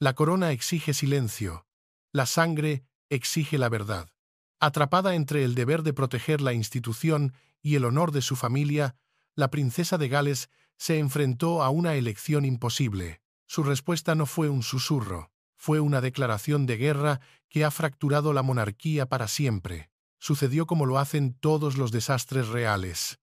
La corona exige silencio. La sangre exige la verdad. Atrapada entre el deber de proteger la institución y el honor de su familia, la princesa de Gales se enfrentó a una elección imposible. Su respuesta no fue un susurro, fue una declaración de guerra que ha fracturado la monarquía para siempre. Sucedió como lo hacen todos los desastres reales,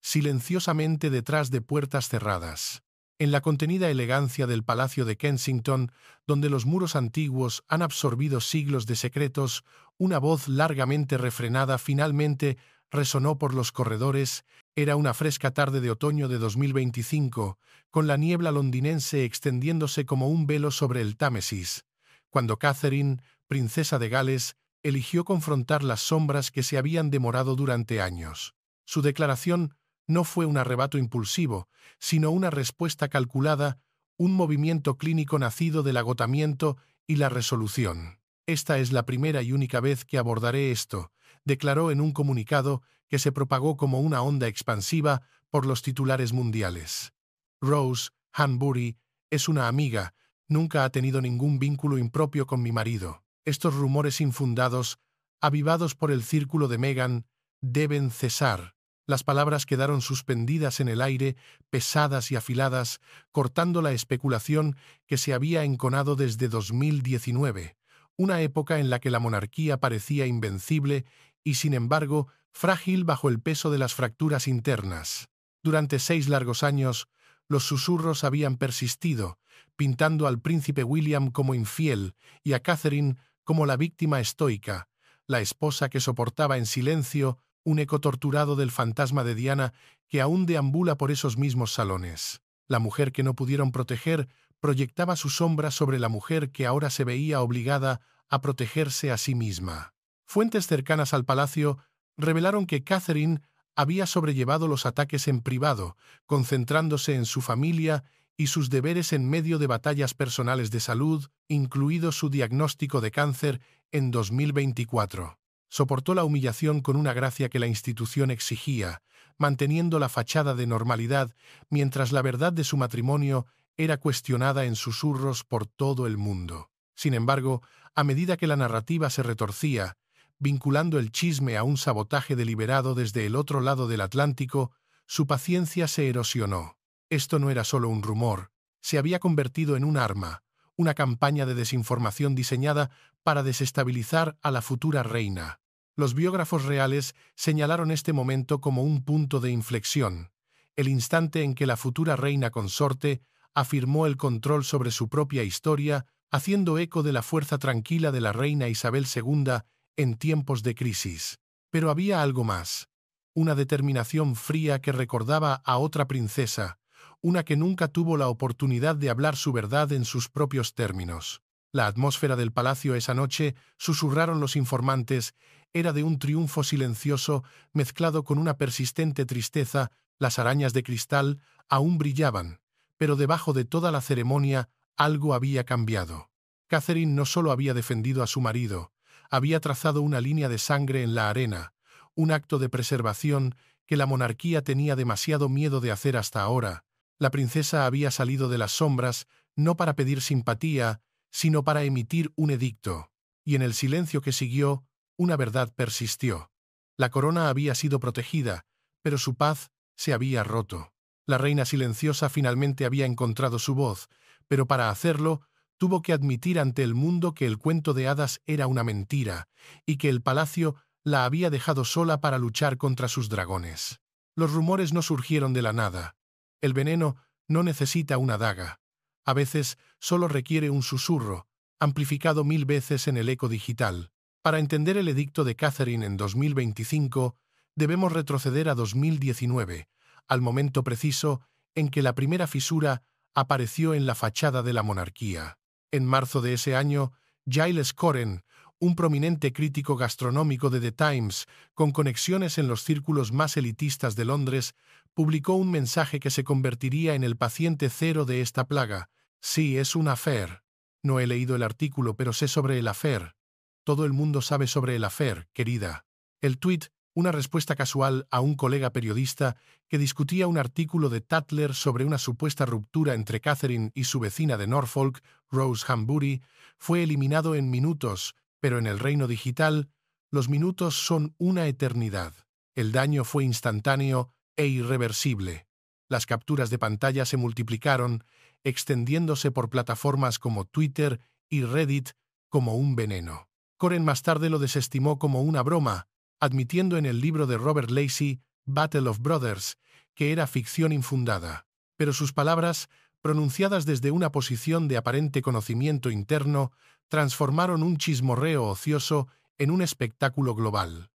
silenciosamente detrás de puertas cerradas. En la contenida elegancia del Palacio de Kensington, donde los muros antiguos han absorbido siglos de secretos, una voz largamente refrenada finalmente resonó por los corredores. Era una fresca tarde de otoño de 2025, con la niebla londinense extendiéndose como un velo sobre el Támesis, cuando Catherine, princesa de Gales, eligió confrontar las sombras que se habían demorado durante años. Su declaración no fue un arrebato impulsivo, sino una respuesta calculada, un movimiento clínico nacido del agotamiento y la resolución. «Esta es la primera y única vez que abordaré esto», declaró en un comunicado que se propagó como una onda expansiva por los titulares mundiales. «Rose Hanbury es una amiga, nunca ha tenido ningún vínculo impropio con mi marido. Estos rumores infundados, avivados por el círculo de Meghan, deben cesar». Las palabras quedaron suspendidas en el aire, pesadas y afiladas, cortando la especulación que se había enconado desde 2019, una época en la que la monarquía parecía invencible y, sin embargo, frágil bajo el peso de las fracturas internas. Durante 6 largos años, los susurros habían persistido, pintando al príncipe William como infiel y a Catherine como la víctima estoica, la esposa que soportaba en silencio un eco torturado del fantasma de Diana que aún deambula por esos mismos salones. La mujer que no pudieron proteger proyectaba su sombra sobre la mujer que ahora se veía obligada a protegerse a sí misma. Fuentes cercanas al palacio revelaron que Catherine había sobrellevado los ataques en privado, concentrándose en su familia y sus deberes en medio de batallas personales de salud, incluido su diagnóstico de cáncer en 2024. Soportó la humillación con una gracia que la institución exigía, manteniendo la fachada de normalidad, mientras la verdad de su matrimonio era cuestionada en susurros por todo el mundo. Sin embargo, a medida que la narrativa se retorcía, vinculando el chisme a un sabotaje deliberado desde el otro lado del Atlántico, su paciencia se erosionó. Esto no era solo un rumor, se había convertido en un arma, una campaña de desinformación diseñada para desestabilizar a la futura reina. Los biógrafos reales señalaron este momento como un punto de inflexión, el instante en que la futura reina consorte afirmó el control sobre su propia historia, haciendo eco de la fuerza tranquila de la reina Isabel II en tiempos de crisis. Pero había algo más, una determinación fría que recordaba a otra princesa, una que nunca tuvo la oportunidad de hablar su verdad en sus propios términos. La atmósfera del palacio esa noche, susurraron los informantes, era de un triunfo silencioso mezclado con una persistente tristeza. Las arañas de cristal aún brillaban, pero debajo de toda la ceremonia algo había cambiado. Catherine no solo había defendido a su marido, había trazado una línea de sangre en la arena, un acto de preservación que la monarquía tenía demasiado miedo de hacer hasta ahora. La princesa había salido de las sombras no para pedir simpatía, sino para emitir un edicto. Y en el silencio que siguió, una verdad persistió. La corona había sido protegida, pero su paz se había roto. La reina silenciosa finalmente había encontrado su voz, pero para hacerlo tuvo que admitir ante el mundo que el cuento de hadas era una mentira y que el palacio la había dejado sola para luchar contra sus dragones. Los rumores no surgieron de la nada. El veneno no necesita una daga. A veces solo requiere un susurro, amplificado 1000 veces en el eco digital. Para entender el edicto de Catherine en 2025, debemos retroceder a 2019, al momento preciso en que la primera fisura apareció en la fachada de la monarquía. En marzo de ese año, Giles Coren, un prominente crítico gastronómico de The Times, con conexiones en los círculos más elitistas de Londres, publicó un mensaje que se convertiría en el paciente cero de esta plaga. Sí, es un affair. No he leído el artículo, pero sé sobre el affair. Todo el mundo sabe sobre el affair, querida. El tuit una respuesta casual a un colega periodista que discutía un artículo de Tatler sobre una supuesta ruptura entre Catherine y su vecina de Norfolk, Rose Hambury, fue eliminado en minutos, pero en el reino digital, los minutos son una eternidad. El daño fue instantáneo e irreversible. Las capturas de pantalla se multiplicaron, extendiéndose por plataformas como Twitter y Reddit como un veneno. Coren más tarde lo desestimó como una broma, admitiendo en el libro de Robert Lacey, Battle of Brothers, que era ficción infundada. Pero sus palabras, pronunciadas desde una posición de aparente conocimiento interno, transformaron un chismorreo ocioso en un espectáculo global.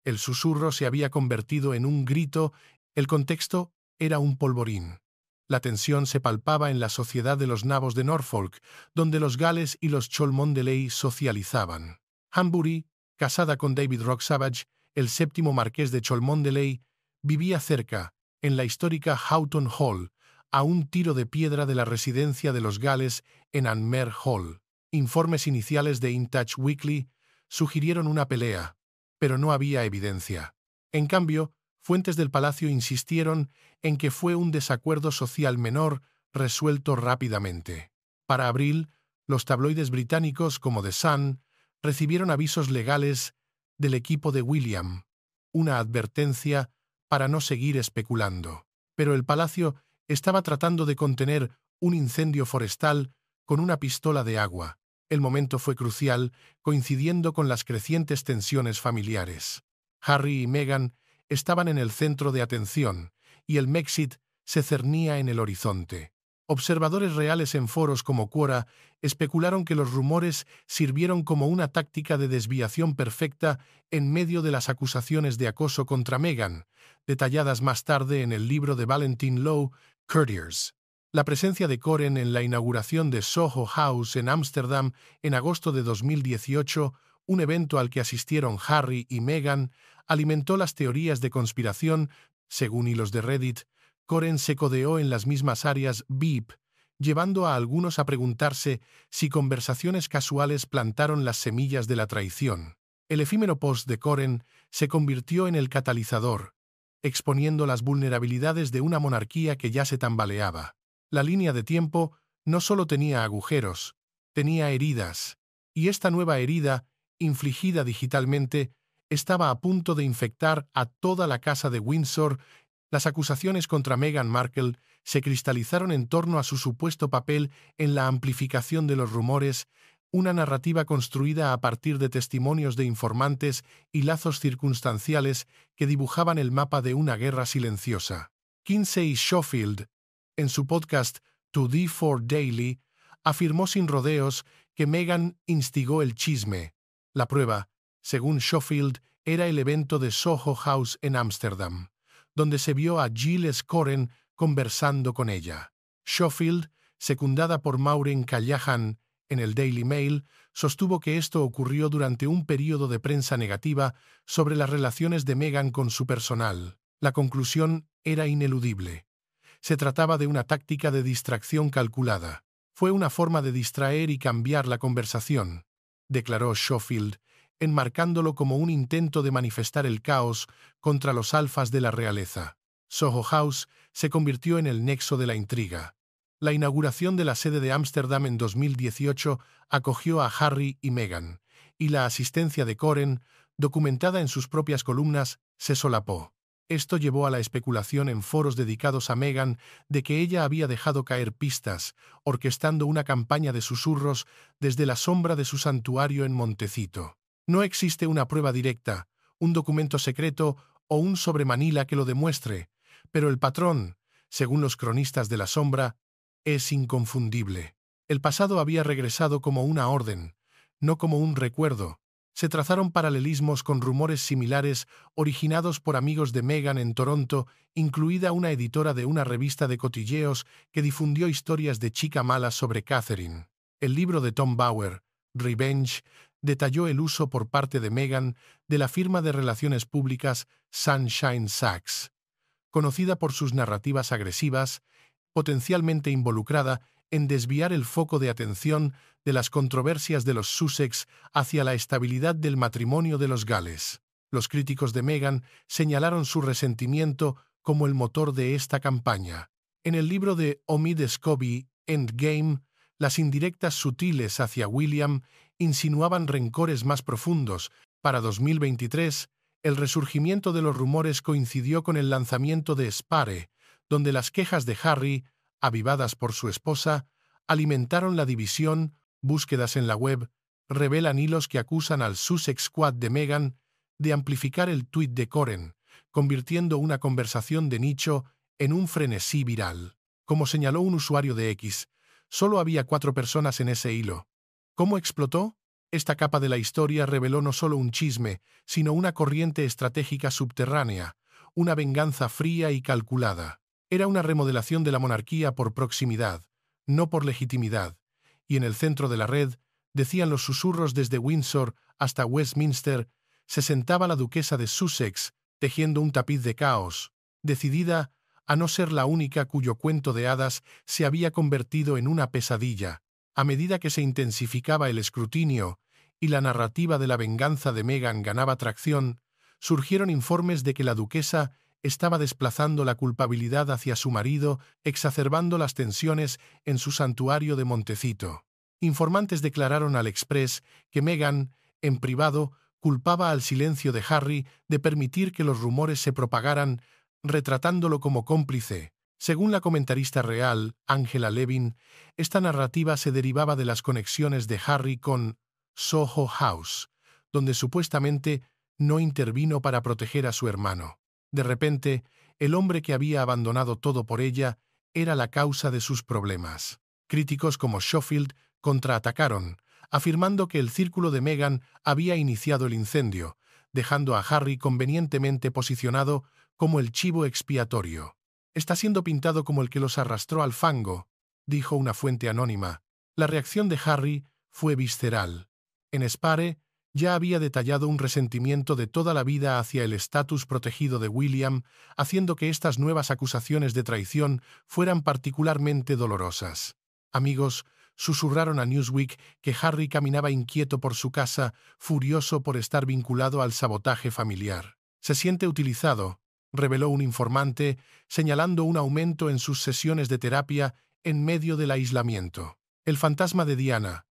El susurro se había convertido en un grito, el contexto era un polvorín. La tensión se palpaba en la sociedad de los nabos de Norfolk, donde los Gales y los Cholmondeley socializaban. Hambury, casada con David Rock Savage, el séptimo marqués de Cholmondeley, vivía cerca, en la histórica Houghton Hall, a un tiro de piedra de la residencia de los Gales en Anmer Hall. Informes iniciales de In Touch Weekly sugirieron una pelea, pero no había evidencia. En cambio, fuentes del palacio insistieron en que fue un desacuerdo social menor resuelto rápidamente. Para abril, los tabloides británicos como The Sun recibieron avisos legales del equipo de William, una advertencia para no seguir especulando. Pero el palacio estaba tratando de contener un incendio forestal con una pistola de agua. El momento fue crucial, coincidiendo con las crecientes tensiones familiares. Harry y Meghan estaban en el centro de atención, y el Brexit se cernía en el horizonte. Observadores reales en foros como Quora especularon que los rumores sirvieron como una táctica de desviación perfecta en medio de las acusaciones de acoso contra Meghan, detalladas más tarde en el libro de Valentine Low, Courtiers. La presencia de Coren en la inauguración de Soho House en Ámsterdam en agosto de 2018, un evento al que asistieron Harry y Meghan, alimentó las teorías de conspiración. Según hilos de Reddit, Coren se codeó en las mismas áreas VIP, llevando a algunos a preguntarse si conversaciones casuales plantaron las semillas de la traición. El efímero post de Coren se convirtió en el catalizador, exponiendo las vulnerabilidades de una monarquía que ya se tambaleaba. La línea de tiempo no solo tenía agujeros, tenía heridas, y esta nueva herida, infligida digitalmente, estaba a punto de infectar a toda la casa de Windsor. Las acusaciones contra Meghan Markle se cristalizaron en torno a su supuesto papel en la amplificación de los rumores, una narrativa construida a partir de testimonios de informantes y lazos circunstanciales que dibujaban el mapa de una guerra silenciosa. Kinsey Schofield, en su podcast To The For Daily, afirmó sin rodeos que Meghan instigó el chisme. La prueba, según Schofield, era el evento de Soho House en Ámsterdam, donde se vio a Giles Coren conversando con ella. Schofield, secundada por Maureen Callahan en el Daily Mail, sostuvo que esto ocurrió durante un período de prensa negativa sobre las relaciones de Meghan con su personal. La conclusión era ineludible. Se trataba de una táctica de distracción calculada. Fue una forma de distraer y cambiar la conversación, declaró Schofield, enmarcándolo como un intento de manifestar el caos contra los alfas de la realeza. Soho House se convirtió en el nexo de la intriga. La inauguración de la sede de Ámsterdam en 2018 acogió a Harry y Meghan, y la asistencia de Coren, documentada en sus propias columnas, se solapó. Esto llevó a la especulación en foros dedicados a Meghan de que ella había dejado caer pistas, orquestando una campaña de susurros desde la sombra de su santuario en Montecito. No existe una prueba directa, un documento secreto o un sobremanila que lo demuestre, pero el patrón, según los cronistas de la sombra, es inconfundible. El pasado había regresado como una orden, no como un recuerdo. Se trazaron paralelismos con rumores similares originados por amigos de Meghan en Toronto, incluida una editora de una revista de cotilleos que difundió historias de chica mala sobre Catherine. El libro de Tom Bauer, Revenge, detalló el uso por parte de Meghan de la firma de relaciones públicas Sunshine Sachs, conocida por sus narrativas agresivas, potencialmente involucrada en desviar el foco de atención de las controversias de los Sussex hacia la estabilidad del matrimonio de los Gales. Los críticos de Meghan señalaron su resentimiento como el motor de esta campaña. En el libro de Omid Scobie, Endgame, las indirectas sutiles hacia William insinuaban rencores más profundos. Para 2023, el resurgimiento de los rumores coincidió con el lanzamiento de Spare, donde las quejas de Harry, avivadas por su esposa, alimentaron la división. Búsquedas en la web revelan hilos que acusan al Sussex Squad de Meghan de amplificar el tuit de Coren, convirtiendo una conversación de nicho en un frenesí viral. Como señaló un usuario de X, solo había 4 personas en ese hilo. ¿Cómo explotó? Esta capa de la historia reveló no solo un chisme, sino una corriente estratégica subterránea, una venganza fría y calculada. Era una remodelación de la monarquía por proximidad, no por legitimidad, y en el centro de la red, decían los susurros desde Windsor hasta Westminster, se sentaba la duquesa de Sussex, tejiendo un tapiz de caos, decidida a no ser la única cuyo cuento de hadas se había convertido en una pesadilla. A medida que se intensificaba el escrutinio y la narrativa de la venganza de Meghan ganaba tracción, surgieron informes de que la duquesa estaba desplazando la culpabilidad hacia su marido, exacerbando las tensiones en su santuario de Montecito. Informantes declararon al Express que Meghan, en privado, culpaba al silencio de Harry de permitir que los rumores se propagaran, retratándolo como cómplice. Según la comentarista real, Angela Levin, esta narrativa se derivaba de las conexiones de Harry con Soho House, donde supuestamente no intervino para proteger a su hermano. De repente, el hombre que había abandonado todo por ella era la causa de sus problemas. Críticos como Schofield contraatacaron, afirmando que el círculo de Meghan había iniciado el incendio, dejando a Harry convenientemente posicionado como el chivo expiatorio. «Está siendo pintado como el que los arrastró al fango», dijo una fuente anónima. La reacción de Harry fue visceral. En Spare ya había detallado un resentimiento de toda la vida hacia el estatus protegido de William, haciendo que estas nuevas acusaciones de traición fueran particularmente dolorosas. Amigos susurraron a Newsweek que Harry caminaba inquieto por su casa, furioso por estar vinculado al sabotaje familiar. «Se siente utilizado», reveló un informante, señalando un aumento en sus sesiones de terapia en medio del aislamiento. El fantasma de Diana,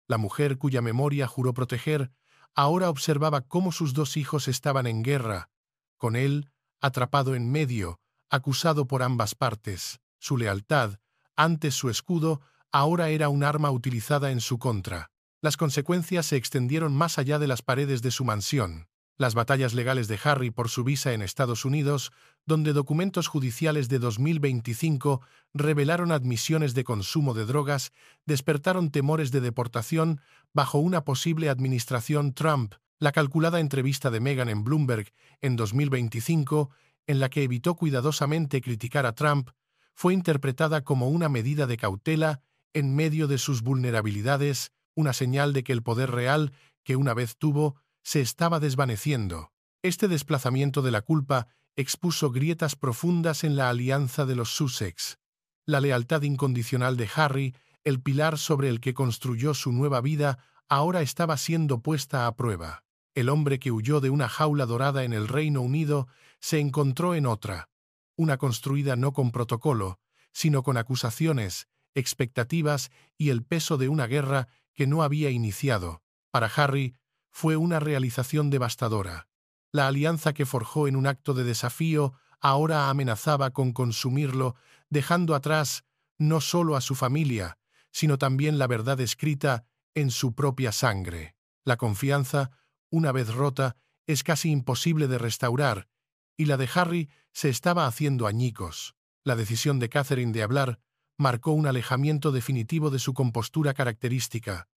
la mujer cuya memoria juró proteger, ahora observaba cómo sus 2 hijos estaban en guerra, con él atrapado en medio, acusado por ambas partes. Su lealtad, antes su escudo, ahora era un arma utilizada en su contra. Las consecuencias se extendieron más allá de las paredes de su mansión. Las batallas legales de Harry por su visa en Estados Unidos, donde documentos judiciales de 2025 revelaron admisiones de consumo de drogas, despertaron temores de deportación bajo una posible administración Trump. La calculada entrevista de Meghan en Bloomberg en 2025, en la que evitó cuidadosamente criticar a Trump, fue interpretada como una medida de cautela en medio de sus vulnerabilidades, una señal de que el poder real que una vez tuvo se estaba desvaneciendo. Este desplazamiento de la culpa expuso grietas profundas en la alianza de los Sussex. La lealtad incondicional de Harry, el pilar sobre el que construyó su nueva vida, ahora estaba siendo puesta a prueba. El hombre que huyó de una jaula dorada en el Reino Unido se encontró en otra, una construida no con protocolo, sino con acusaciones, expectativas y el peso de una guerra que no había iniciado. Para Harry, fue una realización devastadora. La alianza que forjó en un acto de desafío ahora amenazaba con consumirlo, dejando atrás no solo a su familia, sino también la verdad escrita en su propia sangre. La confianza, una vez rota, es casi imposible de restaurar, y la de Harry se estaba haciendo añicos. La decisión de Catherine de hablar marcó un alejamiento definitivo de su compostura característica,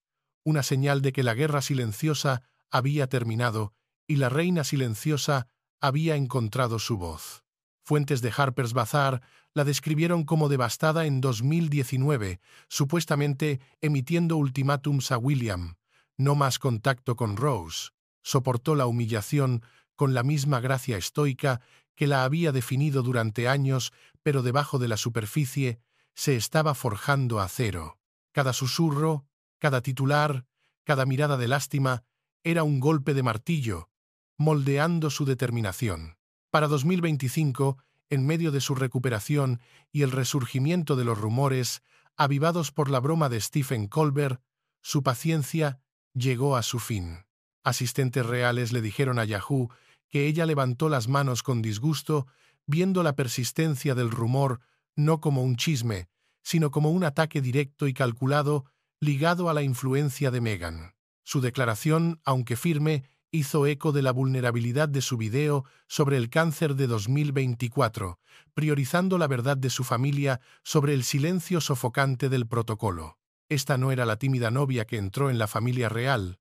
una señal de que la guerra silenciosa había terminado y la reina silenciosa había encontrado su voz. Fuentes de Harper's Bazaar la describieron como devastada en 2019, supuestamente emitiendo ultimátums a William. No más contacto con Rose. Soportó la humillación con la misma gracia estoica que la había definido durante años, pero debajo de la superficie se estaba forjando acero. Cada susurro, cada titular, cada mirada de lástima, era un golpe de martillo, moldeando su determinación. Para 2025, en medio de su recuperación y el resurgimiento de los rumores, avivados por la broma de Stephen Colbert, su paciencia llegó a su fin. Asistentes reales le dijeron a Yahoo que ella levantó las manos con disgusto, viendo la persistencia del rumor no como un chisme, sino como un ataque directo y calculado ligado a la influencia de Meghan. Su declaración, aunque firme, hizo eco de la vulnerabilidad de su video sobre el cáncer de 2024, priorizando la verdad de su familia sobre el silencio sofocante del protocolo. Esta no era la tímida novia que entró en la familia real.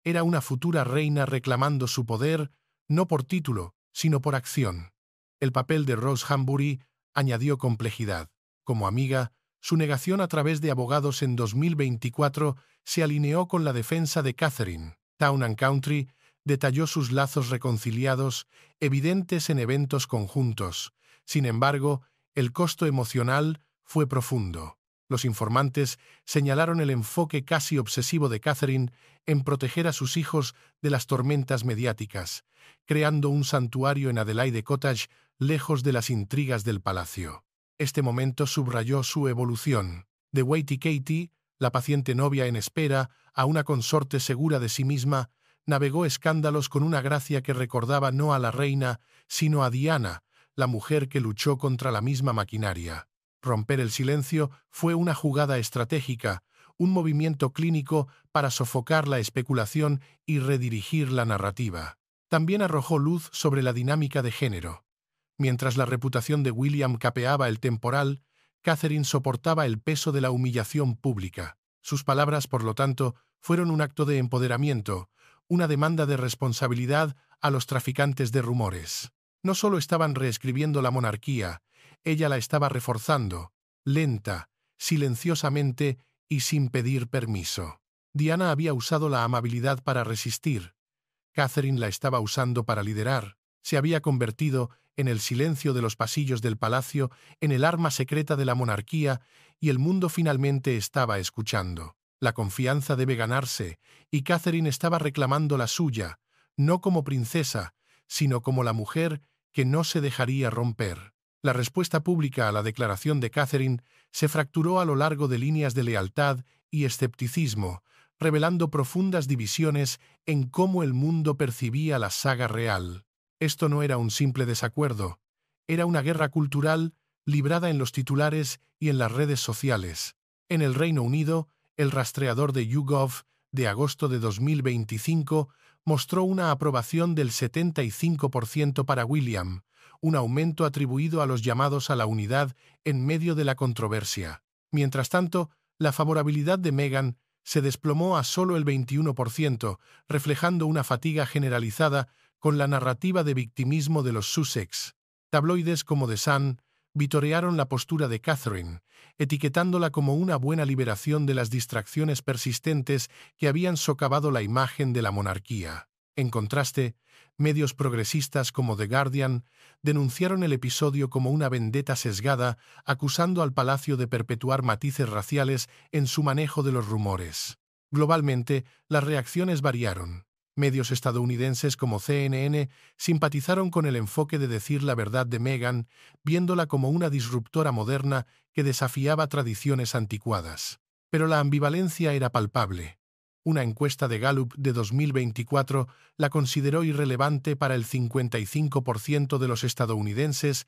Era una futura reina reclamando su poder, no por título, sino por acción. El papel de Rose Hambury añadió complejidad. Como amiga, su negación a través de abogados en 2024 se alineó con la defensa de Catherine. Town and Country detalló sus lazos reconciliados, evidentes en eventos conjuntos. Sin embargo, el costo emocional fue profundo. Los informantes señalaron el enfoque casi obsesivo de Catherine en proteger a sus hijos de las tormentas mediáticas, creando un santuario en Adelaide Cottage lejos de las intrigas del palacio. Este momento subrayó su evolución. De Waity Katie, la paciente novia en espera, a una consorte segura de sí misma, navegó escándalos con una gracia que recordaba no a la reina, sino a Diana, la mujer que luchó contra la misma maquinaria. Romper el silencio fue una jugada estratégica, un movimiento clínico para sofocar la especulación y redirigir la narrativa. También arrojó luz sobre la dinámica de género. Mientras la reputación de William capeaba el temporal, Catherine soportaba el peso de la humillación pública. Sus palabras, por lo tanto, fueron un acto de empoderamiento, una demanda de responsabilidad a los traficantes de rumores. No solo estaban reescribiendo la monarquía, ella la estaba reforzando, lenta, silenciosamente y sin pedir permiso. Diana había usado la amabilidad para resistir. Catherine la estaba usando para liderar. Se había convertido, en el silencio de los pasillos del palacio, en el arma secreta de la monarquía, y el mundo finalmente estaba escuchando. La confianza debe ganarse, y Catherine estaba reclamando la suya, no como princesa, sino como la mujer que no se dejaría romper. La respuesta pública a la declaración de Catherine se fracturó a lo largo de líneas de lealtad y escepticismo, revelando profundas divisiones en cómo el mundo percibía la saga real. Esto no era un simple desacuerdo, era una guerra cultural librada en los titulares y en las redes sociales. En el Reino Unido, el rastreador de YouGov de agosto de 2025 mostró una aprobación del 75% para William, un aumento atribuido a los llamados a la unidad en medio de la controversia. Mientras tanto, la favorabilidad de Meghan se desplomó a solo el 21%, reflejando una fatiga generalizada con la narrativa de victimismo de los Sussex. Tabloides como The Sun vitorearon la postura de Catherine, etiquetándola como una buena liberación de las distracciones persistentes que habían socavado la imagen de la monarquía. En contraste, medios progresistas como The Guardian denunciaron el episodio como una vendetta sesgada, acusando al palacio de perpetuar matices raciales en su manejo de los rumores. Globalmente, las reacciones variaron. Medios estadounidenses como CNN simpatizaron con el enfoque de decir la verdad de Meghan, viéndola como una disruptora moderna que desafiaba tradiciones anticuadas. Pero la ambivalencia era palpable. Una encuesta de Gallup de 2024 la consideró irrelevante para el 55% de los estadounidenses,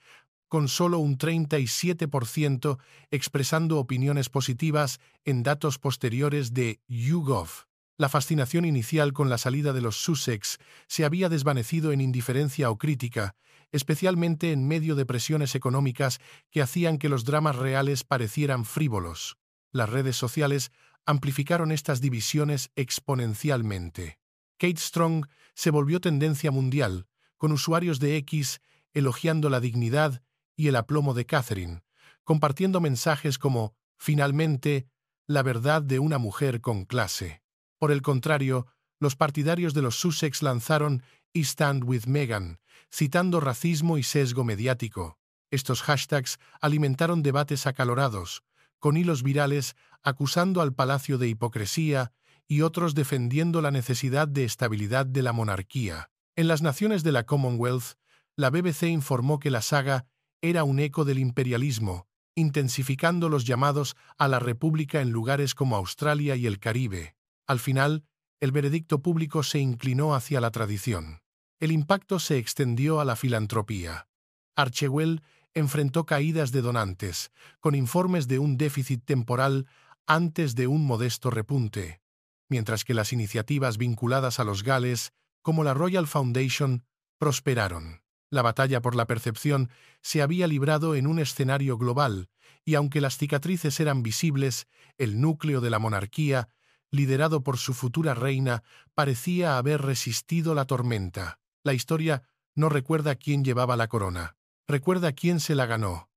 con solo un 37% expresando opiniones positivas en datos posteriores de YouGov. La fascinación inicial con la salida de los Sussex se había desvanecido en indiferencia o crítica, especialmente en medio de presiones económicas que hacían que los dramas reales parecieran frívolos. Las redes sociales amplificaron estas divisiones exponencialmente. Kate Strong se volvió tendencia mundial, con usuarios de X elogiando la dignidad y el aplomo de Catherine, compartiendo mensajes como «Finalmente, la verdad de una mujer con clase». Por el contrario, los partidarios de los Sussex lanzaron «I stand with Meghan», citando racismo y sesgo mediático. Estos hashtags alimentaron debates acalorados, con hilos virales acusando al palacio de hipocresía y otros defendiendo la necesidad de estabilidad de la monarquía. En las naciones de la Commonwealth, la BBC informó que la saga era un eco del imperialismo, intensificando los llamados a la república en lugares como Australia y el Caribe. Al final, el veredicto público se inclinó hacia la tradición. El impacto se extendió a la filantropía. Archewell enfrentó caídas de donantes, con informes de un déficit temporal antes de un modesto repunte, mientras que las iniciativas vinculadas a los Gales, como la Royal Foundation, prosperaron. La batalla por la percepción se había librado en un escenario global, y aunque las cicatrices eran visibles, el núcleo de la monarquía, liderado por su futura reina, parecía haber resistido la tormenta. La historia no recuerda quién llevaba la corona, recuerda quién se la ganó.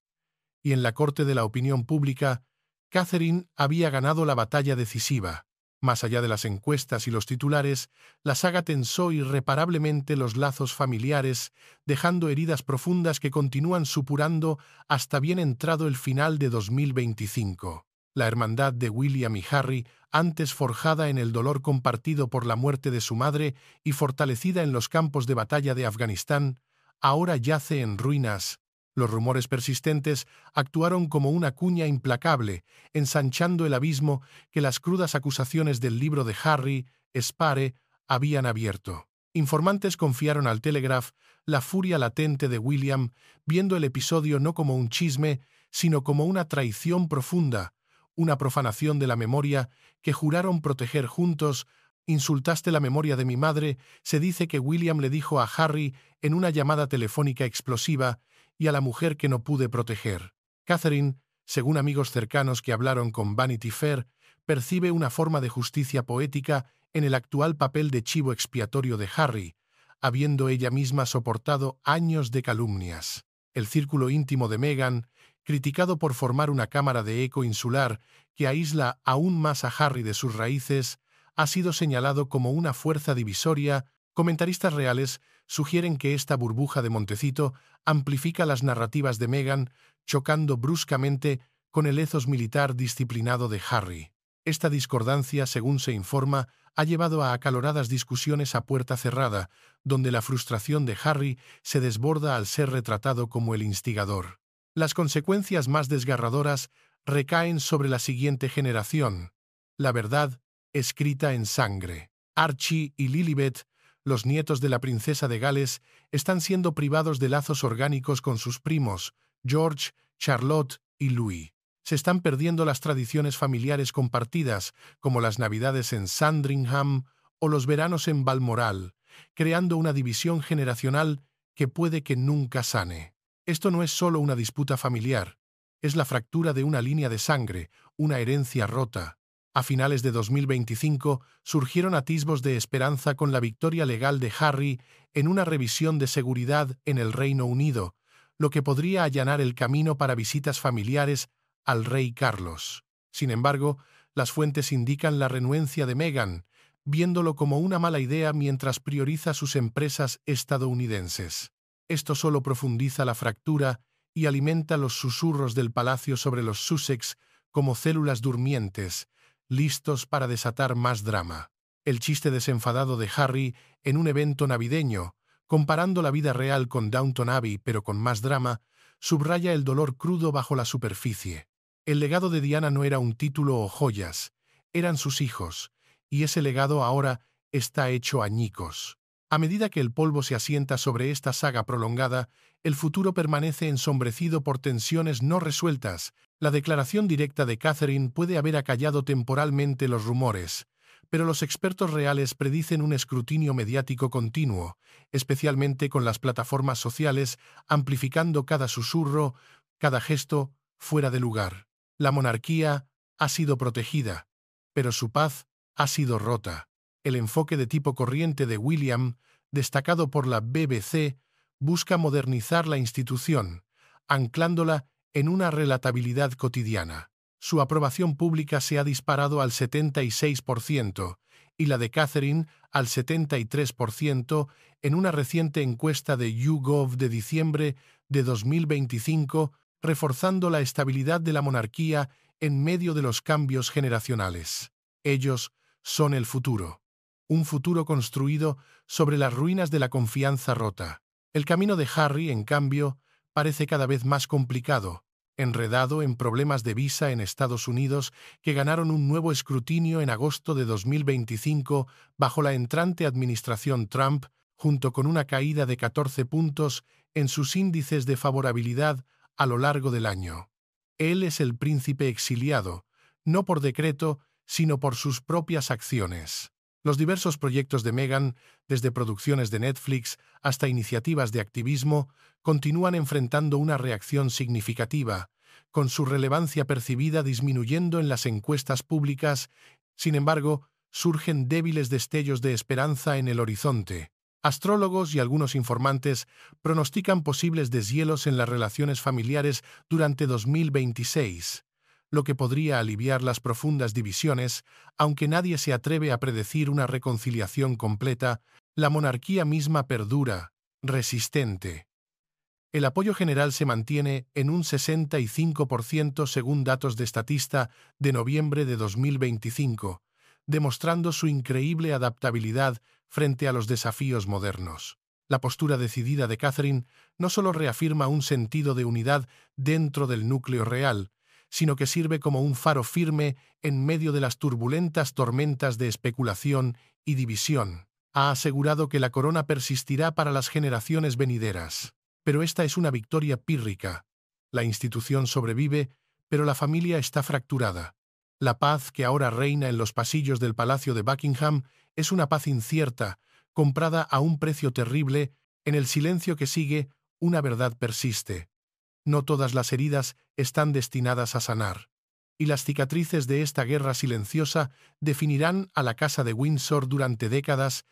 Y en la corte de la opinión pública, Catherine había ganado la batalla decisiva. Más allá de las encuestas y los titulares, la saga tensó irreparablemente los lazos familiares, dejando heridas profundas que continúan supurando hasta bien entrado el final de 2025. La hermandad de William y Harry, antes forjada en el dolor compartido por la muerte de su madre y fortalecida en los campos de batalla de Afganistán, ahora yace en ruinas. Los rumores persistentes actuaron como una cuña implacable, ensanchando el abismo que las crudas acusaciones del libro de Harry, Spare, habían abierto. Informantes confiaron al Telegraph la furia latente de William, viendo el episodio no como un chisme, sino como una traición profunda, una profanación de la memoria que juraron proteger juntos. «Insultaste la memoria de mi madre», se dice que William le dijo a Harry en una llamada telefónica explosiva, y a la mujer que no pude proteger. Catherine, según amigos cercanos que hablaron con Vanity Fair, percibe una forma de justicia poética en el actual papel de chivo expiatorio de Harry, habiendo ella misma soportado años de calumnias. El círculo íntimo de Meghan, criticado por formar una cámara de eco insular que aísla aún más a Harry de sus raíces, ha sido señalado como una fuerza divisoria. Comentaristas reales sugieren que esta burbuja de Montecito amplifica las narrativas de Meghan, chocando bruscamente con el ethos militar disciplinado de Harry. Esta discordancia, según se informa, ha llevado a acaloradas discusiones a puerta cerrada, donde la frustración de Harry se desborda al ser retratado como el instigador. Las consecuencias más desgarradoras recaen sobre la siguiente generación. La verdad, escrita en sangre. Archie y Lilibet, los nietos de la princesa de Gales, están siendo privados de lazos orgánicos con sus primos, George, Charlotte y Louis. Se están perdiendo las tradiciones familiares compartidas, como las Navidades en Sandringham o los veranos en Balmoral, creando una división generacional que puede que nunca sane. Esto no es solo una disputa familiar, es la fractura de una línea de sangre, una herencia rota. A finales de 2025 surgieron atisbos de esperanza con la victoria legal de Harry en una revisión de seguridad en el Reino Unido, lo que podría allanar el camino para visitas familiares al rey Carlos. Sin embargo, las fuentes indican la renuencia de Meghan, viéndolo como una mala idea mientras prioriza sus empresas estadounidenses. Esto solo profundiza la fractura y alimenta los susurros del palacio sobre los Sussex como células durmientes, listos para desatar más drama. El chiste desenfadado de Harry en un evento navideño, comparando la vida real con Downton Abbey pero con más drama, subraya el dolor crudo bajo la superficie. El legado de Diana no era un título o joyas, eran sus hijos, y ese legado ahora está hecho añicos. A medida que el polvo se asienta sobre esta saga prolongada, el futuro permanece ensombrecido por tensiones no resueltas. La declaración directa de Catherine puede haber acallado temporalmente los rumores, pero los expertos reales predicen un escrutinio mediático continuo, especialmente con las plataformas sociales amplificando cada susurro, cada gesto fuera de lugar. La monarquía ha sido protegida, pero su paz ha sido rota. El enfoque de tipo corriente de William, destacado por la BBC, busca modernizar la institución, anclándola en una relatabilidad cotidiana. Su aprobación pública se ha disparado al 76% y la de Catherine al 73% en una reciente encuesta de YouGov de diciembre de 2025, reforzando la estabilidad de la monarquía en medio de los cambios generacionales. Ellos son el futuro. un futuro construido sobre las ruinas de la confianza rota. El camino de Harry, en cambio, parece cada vez más complicado, enredado en problemas de visa en Estados Unidos que ganaron un nuevo escrutinio en agosto de 2025 bajo la entrante administración Trump, junto con una caída de 14 puntos en sus índices de favorabilidad a lo largo del año. Él es el príncipe exiliado, no por decreto, sino por sus propias acciones. Los diversos proyectos de Meghan, desde producciones de Netflix hasta iniciativas de activismo, continúan enfrentando una reacción significativa, con su relevancia percibida disminuyendo en las encuestas públicas. Sin embargo, surgen débiles destellos de esperanza en el horizonte. Astrólogos y algunos informantes pronostican posibles deshielos en las relaciones familiares durante 2026, lo que podría aliviar las profundas divisiones, aunque nadie se atreve a predecir una reconciliación completa. La monarquía misma perdura, resistente. El apoyo general se mantiene en un 65% según datos de Statista de noviembre de 2025, demostrando su increíble adaptabilidad frente a los desafíos modernos. La postura decidida de Catherine no solo reafirma un sentido de unidad dentro del núcleo real, sino que sirve como un faro firme en medio de las turbulentas tormentas de especulación y división. Ha asegurado que la corona persistirá para las generaciones venideras. Pero esta es una victoria pírrica. La institución sobrevive, pero la familia está fracturada. La paz que ahora reina en los pasillos del Palacio de Buckingham es una paz incierta, comprada a un precio terrible. En el silencio que sigue, una verdad persiste. No todas las heridas están destinadas a sanar, y las cicatrices de esta guerra silenciosa definirán a la Casa de Windsor durante décadas,